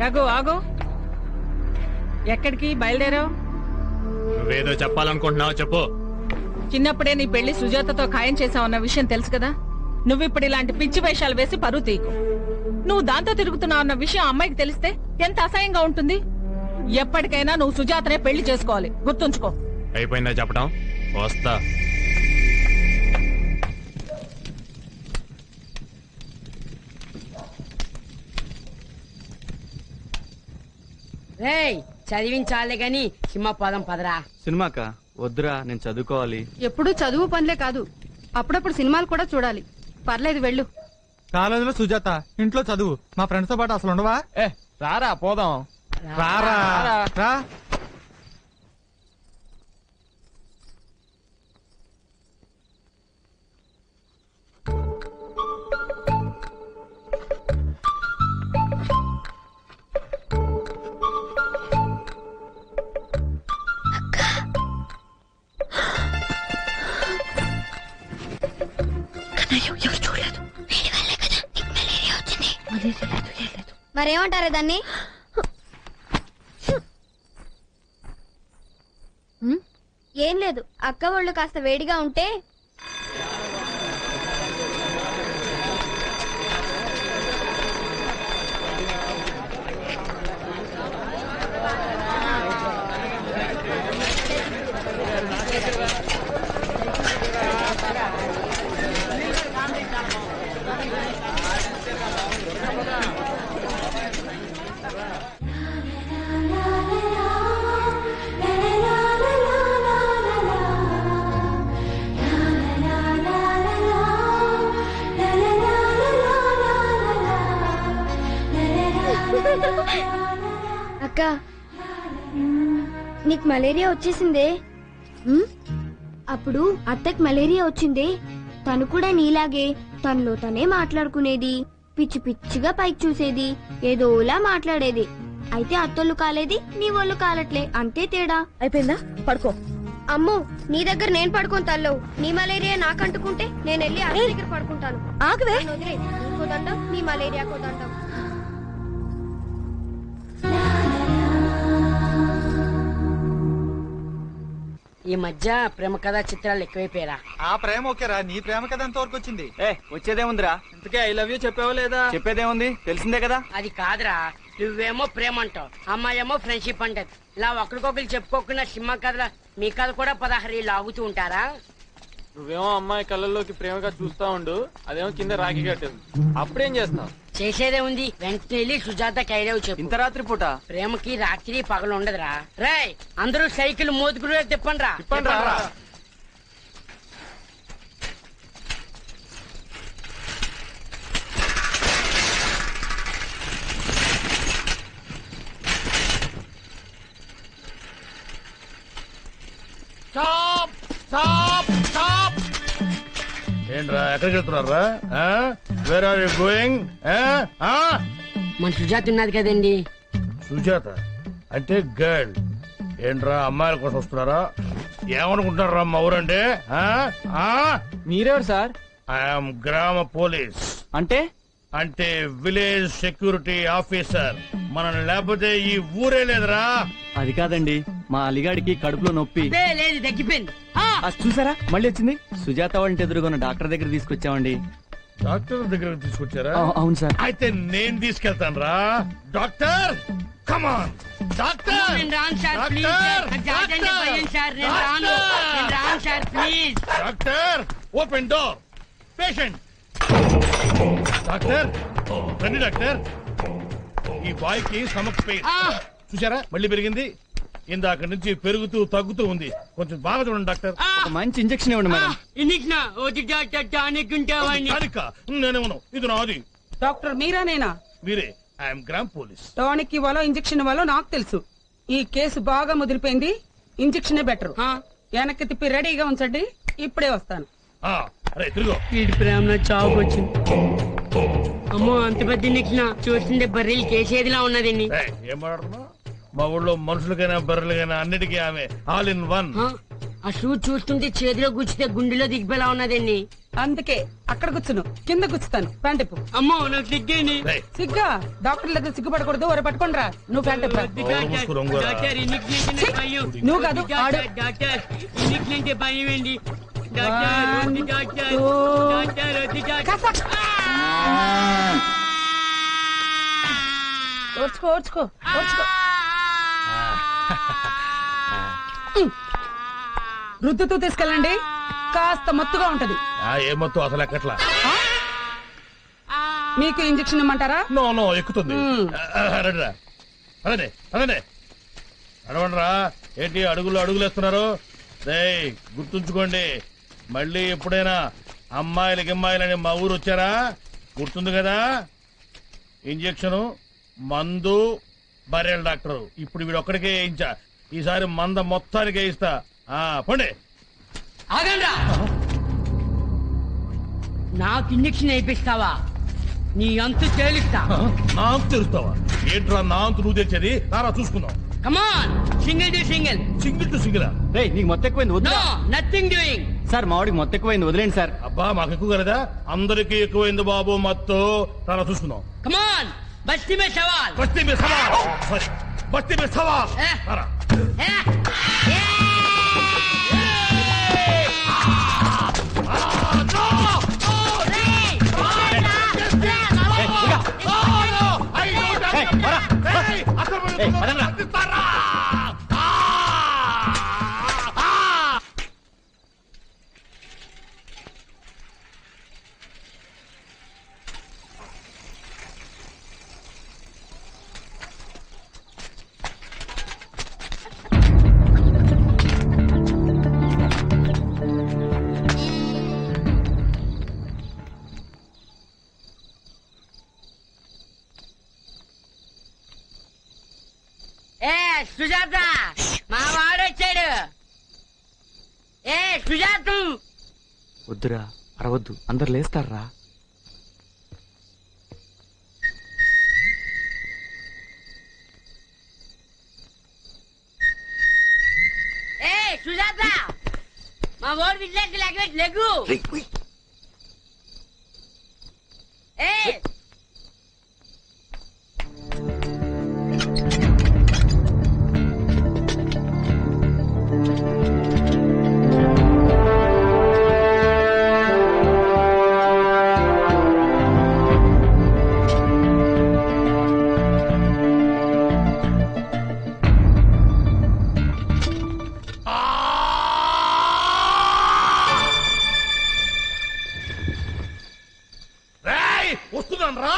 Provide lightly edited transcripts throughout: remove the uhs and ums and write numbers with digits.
రఘు ఆగు. ఎక్కడికి బయలుదేరావు? నువ్వేదో చెప్పాలనుకుంటున్నావు చెప్పు. చిన్నప్పుడే నీ పెళ్లి సుజాతతో ఖాయం చేసావన్న విషయం తెలుసు కదా. నువ్విప్పుడు ఇలాంటి పిచ్చి వేషాలు వేసి పరువు తీకు. నువ్వు దాంతో తిరుగుతున్నావు అన్న విషయం అమ్మాయికి తెలిస్తే ఎంత అసహ్యంగా ఉంటుంది. ఎప్పటికైనా నువ్వు సుజాతనే పెళ్లి చేసుకోవాలి, గుర్తుంచుకో. అయిపోయిందా చెప్పడం? వస్తా. రేయ్ చదివించాలే గాని సినిమా పోదాం పదరా. సినిమాకా? వద్దురా, నేను చదువుకోవాలి. ఎప్పుడు చదువు పనులే కాదు, అప్పుడప్పుడు సినిమాలు కూడా చూడాలి. పర్లేదు వెళ్ళు. కాలేజీలో సుజాత, ఇంట్లో చదువు. మా ఫ్రెండ్స్ తో పాటు అసలు ఉండవా? రారా పోదాం. రారా రా. మరేమంటారే దాన్ని? ఏం లేదు, అక్క వాళ్ళు కాస్త వేడిగా ఉంటే అక్క నీకు మలేరియా వచ్చేసిందే. అప్పుడు అత్తకి మలేరియా వచ్చిందే. తను కూడా నీలాగే తనలో తనే మాట్లాడుకునేది, పిచ్చి పిచ్చిగా పైకి చూసేది, ఏదోలా మాట్లాడేది. అయితే అత్తోళ్ళు కాలేది, నీ వాళ్ళు కాలట్లే, అంతే తేడా. అయిపోయిందా? పడుకో. అమ్మో, నీ దగ్గర నేను పడుకోను తల్లో. నీ మలేరియా నాకు అంటుకుంటే నేను వెళ్ళి అక్క దగ్గర పడుకుంటాను. ఆగవే. నన్ను వదిలే. నీకో దండం, నీ మలేరియాకో దండం. ఈ మధ్య ప్రేమ కథా చిత్రాలు ఎక్కువైపోయారా? ఆ ప్రేమ ఓకేరా, నీ ప్రేమ కదా ఎంతవరకు వచ్చింది? వచ్చేదేముందిరా? ఇంతకే ఐ లవ్ యూ చెప్పావా లేదా? చెప్పేదేముంది, తెలిసిందే కదా. అది కాదురా, నువ్వేమో ప్రేమ అంటావు, అమ్మాయేమో ఫ్రెండ్షిప్ అంటది. ఇలా ఒకరికొకరు చెప్పుకోకుండా సినిమా కథల మీ కథ కూడా 16 లాగుతూ ఉంటారా? నువ్వేమో అమ్మాయి కళ్ళల్లోకి ప్రేమగా చూస్తా ఉండు, అదేమో కింద రాఖీ కట్టేది. అప్పుడేం చేస్తున్నావు? చేసేదే ఉంది, వెంటనే వెళ్ళి సుజాత కైలేవు చెప్పు. ఇంత రాత్రి పూట ప్రేమకి రాత్రి పగలు ఉండదురా. రేయ్ అందరూ సైకిల్ మోదుగురు తిప్పండి రా. ఏంట్రా, ఎక్కడికి వెళ్తున్నారా? Where are you going? మన సుజాత ఉన్నది కదండి. సుజాత అంటే గర్ల్. ఏంట్రా, అమ్మాయిల కోసం వస్తున్నారా? ఏమనుకుంటున్నారా మా ఊరంటే? మీరెవరు సార్? ఐఎమ్ గ్రామ పోలీస్. అంటే అంటే విలేజ్ సెక్యూరిటీ ఆఫీసర్. మనల్ని లేకపోతే ఈ ఊరే లేదురా. అది కాదండి, మా అలిగాడికి కడుపులో నొప్పి. లేదు, తగ్గిపోయింది. చూసారా మళ్ళీ వచ్చింది. సుజాత వాళ్ళ ఎదురుగా డాక్టర్ దగ్గర తీసుకొచ్చామండి. డాక్టర్ దగ్గరకు తీసుకొచ్చారా? అవును సార్. అయితే నేను తీసుకెళ్తాను రా. డాక్టర్ కమాన్. డాక్టర్ నేను రాను సార్, ప్లీజ్ సార్. నాకు జాతంటే భయం సార్, నేను రాను. నేను రాను sir, please. Doctor open door. Patient. Doctor రండి డాక్టర్. ఈ బాయ్ కి స్టమక్ పెయిన్ చూసారా, మళ్ళీ పెరిగింది. ఇందాక నుంచి పెరుగుతూ తగ్గుతూ ఉంది. కొంచెం బాగా చూడండి డాక్టర్. మంచి ఇంజక్షన్ ఇవ్వండి మేడం. నేనేమను, ఇది నాది. డాక్టర్ మీరా? నేనా? మీరే. I'm gram police. టానిక్ ఇవ్వాలో ఇంజెక్షన్ ఇవ్వాలో నాకు తెలుసు. ఈ కేసు బాగా ముదిరిపోయింది, ఇంజెక్షనే బెటర్. వెనక్కి తిప్పి రెడీగా ఉంచండి, ఇప్పుడే వస్తాను. అరే తిరుగు. వీడి ప్రేమ చావుకు వచ్చింది. అమ్మో, అంత పెద్ద ఇంజక్షన్ చూస్తుంటే బర్రెలు కేసేదిలా ఉన్నదండి. ఏం మాట్లాడుతున్నా? మా ఊళ్ళో మనుషులకైనా బర్రెలకైనా అన్నిటికీ ఆమె ఆల్ ఇన్ వన్. ఆ షూ చూస్తుంటే చేతిలో గుచ్చితే గుండెలో దిగిపోయేలా ఉన్నదండి. అందుకే అక్కడ కూర్చును కింద కూర్చుతాను ప్యాంట్ ఇప్పు. అమ్మో నాకు సిగ్గేంది. రేయ్, సిగ్గా డాక్టర్ దగ్గర సిగ్గుపడకూడదు ఒరే పట్టుకోండి రా నువ్వు ప్యాంట్ ఇప్పు. నోరు మూసుకుని ఒంగోరా. డాక్టర్ ఇన్నిటి నుంచి భయం. నువ్వు కాదు ఆడు. డాక్టర్ ఇన్నిటి నుంచి భయం ఏంటి డాక్టర్? One, వద్దు డాక్టర్, two. డాక్టర్ వద్దు డాక్టర్. కసక్. ఓర్చుకో ఓర్చుకో ఓర్చుకో. రుద్దుతూ తీసుకెళ్ళండి, కాస్త మత్తుగా ఉంటది. ఏ మొత్తం అసలు ఎక్కట్లా. మీకు ఇంజెక్షన్ ఇమ్మంటారా? నో నో ఎక్కుతుంది. రండిరా, అదే అదే అడవండిరా. ఏంటి అడుగులు అడుగులేస్తున్నారు? రేయ్ గుర్తుంచుకోండి, మళ్ళీ ఎప్పుడైనా అమ్మాయిలు గిమ్మాయిలని మా ఊరు వచ్చారా గుర్తుంది కదా. ఇంజెక్షన్, మందు, బర్రెల డాక్టరు. ఇప్పుడు వీడు ఒక్కడికే వేయించా, ఈసారి మంద మొత్తానికి వేయిస్తా. పండి. ఆగండ్రా, నాకు ఇంజక్షన్ వేయిస్తావా? నీ అంతు తేలిస్తా. నాకు తెరుస్తావా? ఏంట్రా నా అంతు నువ్వు తెచ్చేది? రారా చూసుకుందాం. Come on, single to single. Single to single. రేయ్ నీకు మొత్తం ఎక్కువైంది వద్దు. No nothing doing. సార్ మావాడికి మొత్తం ఎక్కువైంది వదిలేండి సార్. అబ్బా మాకు ఎక్కువ కదా, అందరికీ ఎక్కువైంది బాబు మత్తు. రారా చూసుకుందాం. కమాన్, బస్తీ మే సవాల్. బస్తీ మే సవాల్. సారీ, బస్తీ మే సవాల్. రారా. సుజాత, మా వాడొచ్చాడు. సుజాత. వద్దురా అరవద్దు, అందరు లేస్తారా. సుజాత, మా వాడు విజయానికి లెగ్గ లెగ్గు. వస్తున్నాను రా.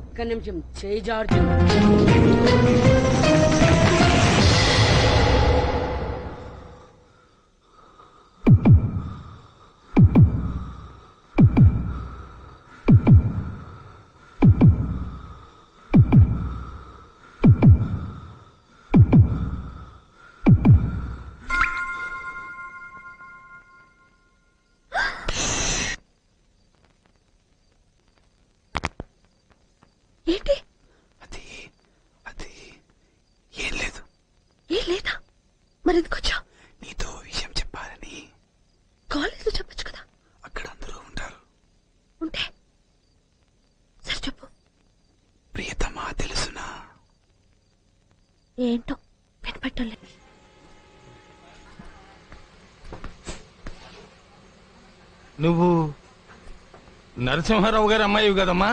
ఒక్క నిమిషం చేయి జార్జు. ఏంటి? అది అది ఏం లేదు. ఏం లేదా? మరి ఎందుకు వచ్చావు? నీతో విషయం చెప్పాలని. ఏంటో వినపట్టలే. నువ్వు నరసింహారావు గారి అమ్మాయి కదమ్మా?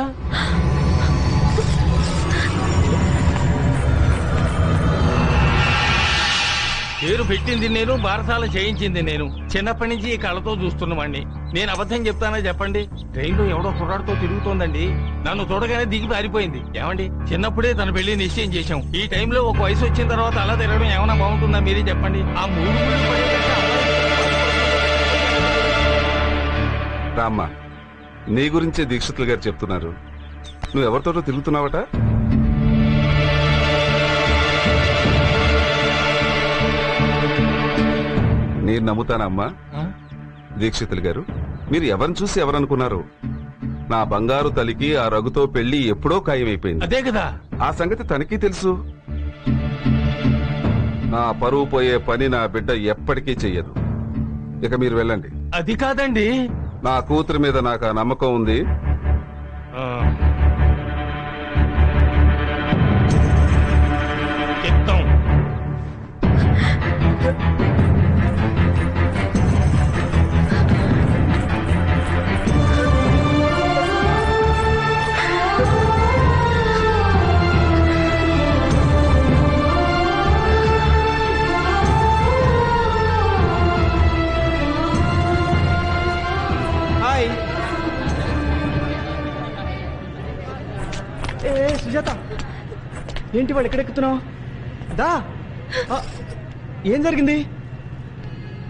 పేరు పెట్టింది నేను, బారసాల చేయించింది నేను. చిన్నప్పటి నుంచి ఈ కళ్ళతో చూస్తున్నవాడిని. నేను అబద్ధం చెప్తానా చెప్పండి? ట్రైన్లో ఎవడో కుర్రాడితో తిరుగుతోందండి. నన్ను చూడగానే దిగి పారిపోయింది. ఏమండి, చిన్నప్పుడే తన పెళ్లి నిశ్చయం చేశాం. ఈ టైంలో ఒక వయసు వచ్చిన తర్వాత అలా తిరగడం ఏమైనా బాగుంటుందా? మీరే చెప్పండి. ఆ మూడు రామ్మా, నీ గురించే దీక్షితులు గారు చెప్తున్నారు. నువ్వు ఎవరితోటో తిరుగుతున్నావట? నేను నమ్ముతానమ్మా. దీక్షితులు గారు, మీరు ఎవరిని చూసి ఎవరనుకున్నారు? నా బంగారు తల్లికి ఆ రఘుతో పెళ్లి ఎప్పుడో ఖాయమైపోయింది. అదే కదా. ఆ సంగతి తనకి తెలుసు. నా పరువు పోయే పని నా బిడ్డ ఎప్పటికీ చెయ్యదు. ఇక మీరు వెళ్ళండి. అది కాదండి, నా కూతురు మీద నాకు ఆ నమ్మకం ఉంది. చెప్తాం. హాయ్. ఏ సుజాత, ఏంటి వాడు ఎక్కడెక్కుతున్నావు? దా. ఆ, ఏం జరిగింది?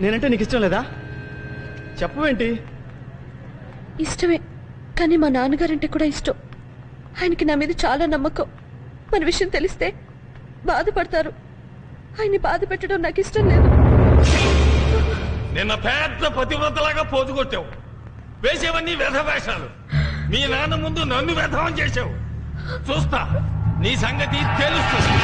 నేనంటే నీకు ఇష్టం లేదా? చెప్పవేంటి? ఇష్టమే, కానీ మా నాన్నగారంటే కూడా ఇష్టం. ఆయనకి నా మీద చాలా నమ్మకం. మన విషయం తెలిస్తే బాధపడతారు. ఆయన్ని బాధ పెట్టడం నాకు ఇష్టం లేదు. నిన్న పెద్ద పతివ్రతలాగా పోజుకొట్టావు. వేసేవన్నీ వ్యధవేషాలు. మీ నాన్న ముందు నన్ను వ్యధవం చేశావు. చూస్తా, నీ సంగతి తెలుస్తుంది.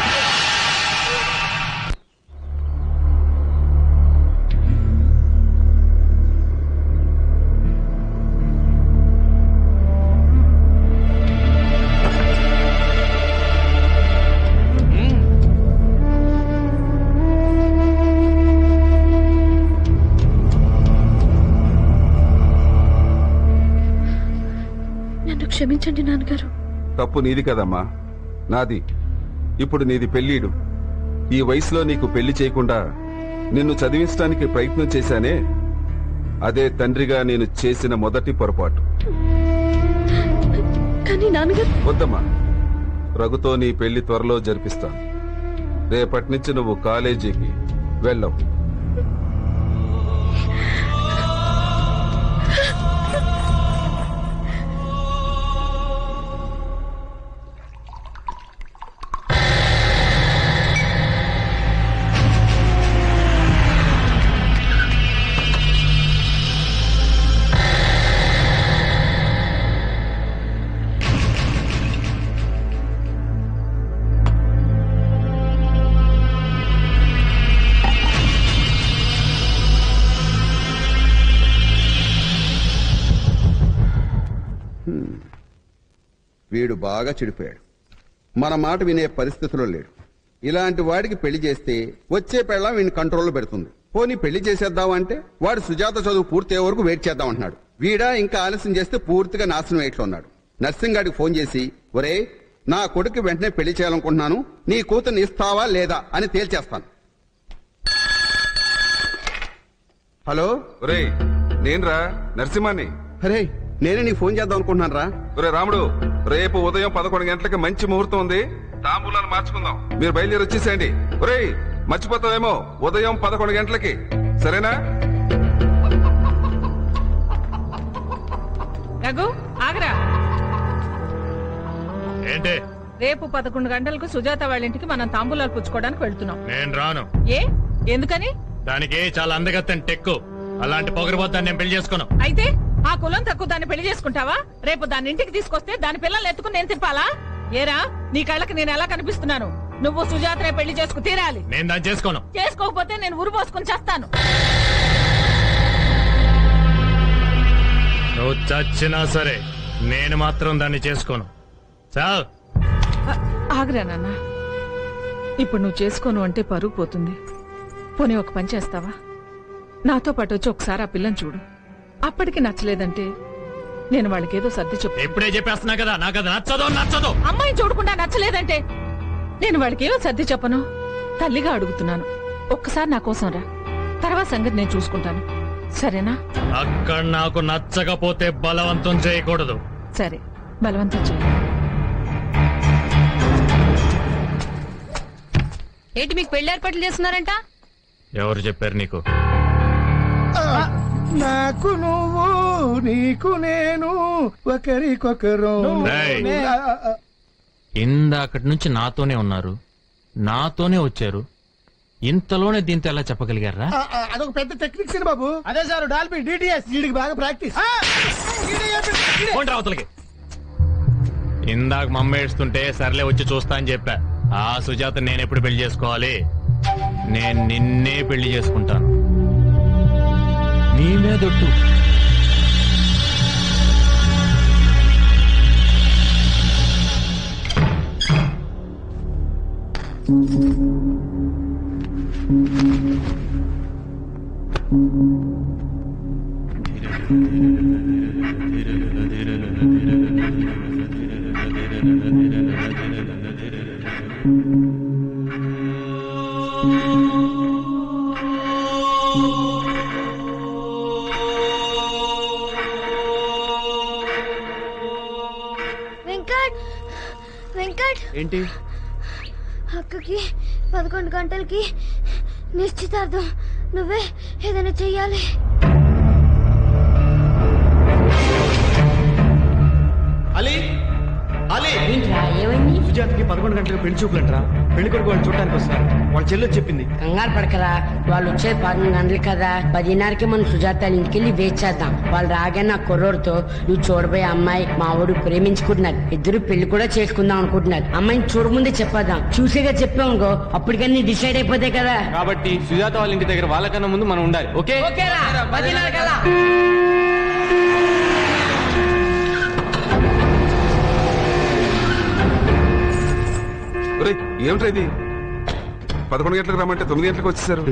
నన్ను క్షమించండి నాన్నగారు. తప్పు నీది కదమ్మా, నాది. ఇప్పుడు నీది పెళ్ళీడు. ఈ వయసులో నీకు పెళ్లి చేయకుండా నిన్ను చదివించడానికి ప్రయత్నం చేశానే, అదే తండ్రిగా నేను చేసిన మొదటి పొరపాటు. కానీ నాన్నగారు. వద్దమ్మా, రఘుతో నీ పెళ్లి త్వరలో జరిపిస్తాను. రేపటి నుంచి నువ్వు కాలేజీకి వెళ్ళవు. వీడు బాగా చెడిపోయాడు. మన మాట వినే పరిస్థితిలో లేడు. ఇలాంటి వాడికి పెళ్లి చేస్తే వచ్చే పెళ్ళం వీడిని కంట్రోల్లో పెడుతుంది. పోనీ పెళ్లి చేసేద్దామంటే వాడు సుజాత చదువు పూర్తయ్యే వరకు వెయిట్ చేద్దామంటున్నాడు. వీడా ఇంకా ఆలస్యం చేస్తే పూర్తిగా నాశనం వేయట్లో ఉన్నాడు. నర్సింగ్ గారికి ఫోన్ చేసి, ఒరే నా కొడుకు వెంటనే పెళ్లి చేయాలనుకుంటున్నాను, నీ కూతుర్ని ఇస్తావా లేదా అని తేల్చేస్తాను. హలో. ఒరే, నేనురా నరసింహాన్ని. అరే, నేనే నీ ఫోన్ చేద్దాం అనుకుంటున్నాను రా. ఒరే రాముడు, రేపు ఉదయం 11 గంటలకి మంచి ముహూర్తం ఉంది. తాంబూలాలు మార్చుకుందాం. మీరు బయలుదేరి వచ్చేసేయండి. ఒరే, మర్చిపోతావేమో, ఉదయం 11 గంటలకి, సరేనా? రఘు, ఆగరా. ఏంటి? రేపు 11 గంటలకు సుజాత వాళ్ళ ఇంటికి మనం తాంబూలాలు పుచ్చుకోవడానికి వెళ్తున్నాం. నేను రాను. ఏ, ఎందుకని? దానికి చాలా అందగత్తని టెక్కు. అలాంటి పొగరబోతాన్ని నేను పెళ్లి చేసుకోను. అయితే ఆ కులం తక్కువ దాన్ని పెళ్లి చేసుకుంటావా? రేపు దాని ఇంటికి తీసుకొస్తే దాని పిల్లల్ని ఎత్తుకుని నేను తిప్పాలా? ఏరా, నీ కళ్ళకి నేను ఎలా కనిపిస్తున్నాను? నువ్వు సుజాతనే పెళ్లి చేసుకు తీరాలి. నేను దాన్ని చేసుకోను. చేసుకోకపోతే నేను ఉరు పోసుకుని చేస్తాను. నువ్వు చచ్చినా సరే నేను మాత్రం దాన్ని చేసుకోను. చావ్. ఆగ్రా నాన్న. ఇప్పుడు నువ్వు చేసుకోను అంటే పరుగు పోతుంది. పోనీ ఒక పని చేస్తావా? నాతో పాటు వచ్చి ఒకసారి ఆ పిల్లని చూడు. అప్పటికి నచ్చలేదంటే నేను వాళ్ళకేదో సర్ది చెప్పు. ఇప్పుడే చెప్పేస్తున్నా కదా, నాకు అది నచ్చదు. అమ్మాయిని చూడకుండా నచ్చలేదంటే నేను వాళ్ళకేదో సర్ది చెప్పను. తల్లిగా అడుగుతున్నాను, ఒక్కసారి నా కోసం రా. తర్వాత సంగతి నేను చూసుకుంటాను, సరేనా? అక్కడ నాకు నచ్చకపోతే బలవంతం చేయకూడదు. సరే, బలవంతం చేయి. ఏంటి మీకు పెళ్లి ఏర్పాట్లు చేస్తున్నారంట? ఎవరు చెప్పారు నీకు? నాకు నువ్వు, నీకు నేను, ఒకరికొకరు. రేయ్. ఇందాకటి నుంచి నాతోనే ఉన్నారు, నాతోనే వచ్చారు. ఇంతలోనే దీంతో ఎలా చెప్పగలిగారా? అదొక పెద్ద టెక్నిక్ బాబు. అదే సార్, డాల్బీ డిటిఎస్ వీడికి బాగా ప్రాక్టీస్. అవతలకి. ఇందాక మమ్మ ఏడుస్తుంటే సర్లే వచ్చి చూస్తా అని చెప్పా. ఆ సుజాత నేను ఎప్పుడు పెళ్లి చేసుకోవాలి? నేను నిన్నే పెళ్లి చేసుకుంటాను. నీ మీదొట్టు. వెంకట్, వెంకట్, ఏంటి? అక్కకి 11 గంటలకి నిశ్చితార్థం. నువ్వే ఏదైనా చెయ్యాలి. అలీ, అలీ, ఏంట్రా ఏమైంది? సుజాతకి 11 గంటలకు పెళ్లి చూపులంటరా. పెళ్లి కొడుకు వాళ్ళు చూడడానికి వస్తారు. వాళ్ళ చెల్లి చెప్పింది. కంగారు పడకరా, వాళ్ళు వచ్చేది 11 గంటలు కదా. 10:30కి మనం సుజాత ఇంటికి వెళ్ళి వెయిట్ చేద్దాం. వాళ్ళు రాగానే ఆ కుర్రోడితో నువ్వు చూడబోయే అమ్మాయి మా వాడు ప్రేమించుకుంటున్నారు, ఇద్దరు పెళ్లి కూడా చేసుకుందాం అనుకుంటున్నారు. అమ్మాయిని చూడముందే చెప్పేద్దాం. చూసేగా చెప్పామనుకో అప్పటికన్నీ డిసైడ్ అయిపోతాయి కదా. కాబట్టి సుజాత వాళ్ళ ఇంటి దగ్గర వాళ్ళకన్నా ముందు మనం ఉండాలి. ఓకే? ఓకేరా, 10:30 కదా. ఏమిటా ఇది? 11 గంటలకు రమ్మంటే 9 గంటలకు వచ్చేసారు.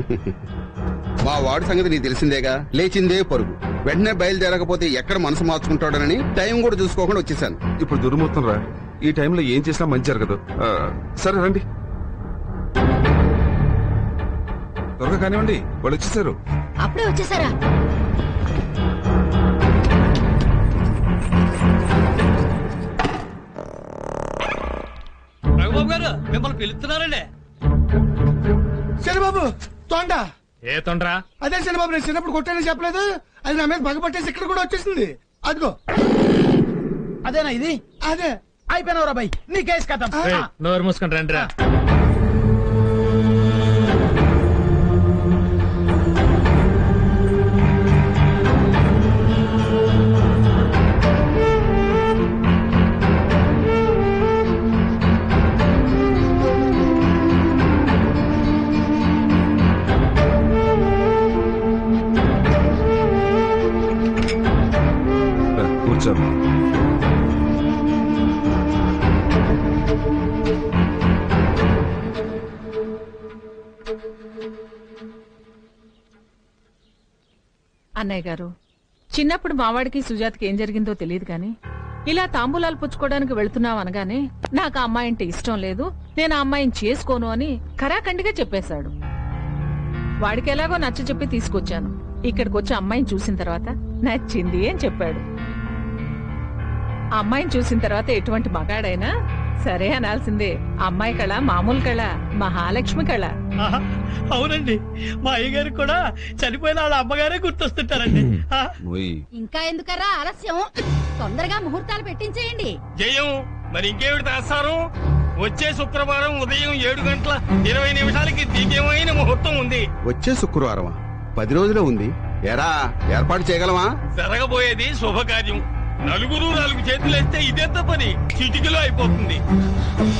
మా వాడి సంగతి నీకు తెలిసిందేగా, లేచిందే పరుగు. వెంటనే బయలుదేరకపోతే ఎక్కడ మనసు మార్చుకుంటాడనని టైం కూడా చూసుకోకుండా వచ్చేసాను. ఇప్పుడు దుర్ముహూర్తం రా, ఈ టైంలో ఏం చేసినా మంచి జరగదు. సరే రండి, త్వరగా కానివ్వండి, వాళ్ళు వచ్చేసారు. అప్పుడే వచ్చేసారా? రఘుబాబు గారు మిమ్మల్ని పిలుస్తున్నారండి. శనిబాబు తొండ. ఏ తొండ్రా? అదే శనిబాబు, నేను చిన్నప్పుడు కొట్టానని చెప్పలేదు, అది నా మీద పగపట్టేసి ఇక్కడ కూడా వచ్చేసింది. అదిగో అదేనా ఇది? అదే. అయిపోయినవరా బాయ్, నీ కేసు కథం. నోరు మూసుకొని రండి రా. కూర్చోమ్మా. అన్నయ్య గారు, చిన్నప్పుడు మావాడికి సుజాతకి ఏం జరిగిందో తెలియదు గాని ఇలా తాంబూలాలు పుచ్చుకోవడానికి వెళ్తున్నావు అనగానే నాకు ఆ అమ్మాయి అంటే ఇష్టం లేదు, నేను ఆ అమ్మాయిని చేసుకోను అని ఖరాఖండిగా చెప్పేశాడు. వాడికి ఎలాగో నచ్చ చెప్పి తీసుకొచ్చాను. ఇక్కడికి వచ్చి అమ్మాయిని చూసిన తర్వాత నచ్చింది అని చెప్పాడు. ఆ అమ్మాయిని చూసిన తర్వాత ఎటువంటి మగాడైనా సరే అనాల్సిందే. అమ్మాయి కళ మామూలు కళ, మహాలక్ష్మి కళ. అవునండి, మా అయ్యగారికి కూడా చనిపోయిన వాళ్ళ అమ్మగారే గుర్తొస్తుంటారండి. ఇంకా ఎందుకరా ఆలస్యం? తొందరగా ముహూర్తాలు పెట్టించేయండి. జయం, మరి ఇంకేమిటి చేస్తారు? వచ్చే శుక్రవారం ఉదయం 7:20 దివ్యమైన ముహూర్తం ఉంది. వచ్చే శుక్రవారం 10 రోజులే ఉంది. ఎరా ఏర్పాటు చేయగలమా? జరగబోయేది శుభకార్యం. 4 చేతులేస్తే ఇదెంత పని చిటికలో అయిపోతుంది.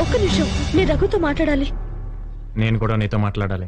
ఒక్క నిమిషం, నేను రఘుతో మాట్లాడాలి. నేను కూడా నీతో మాట్లాడాలి.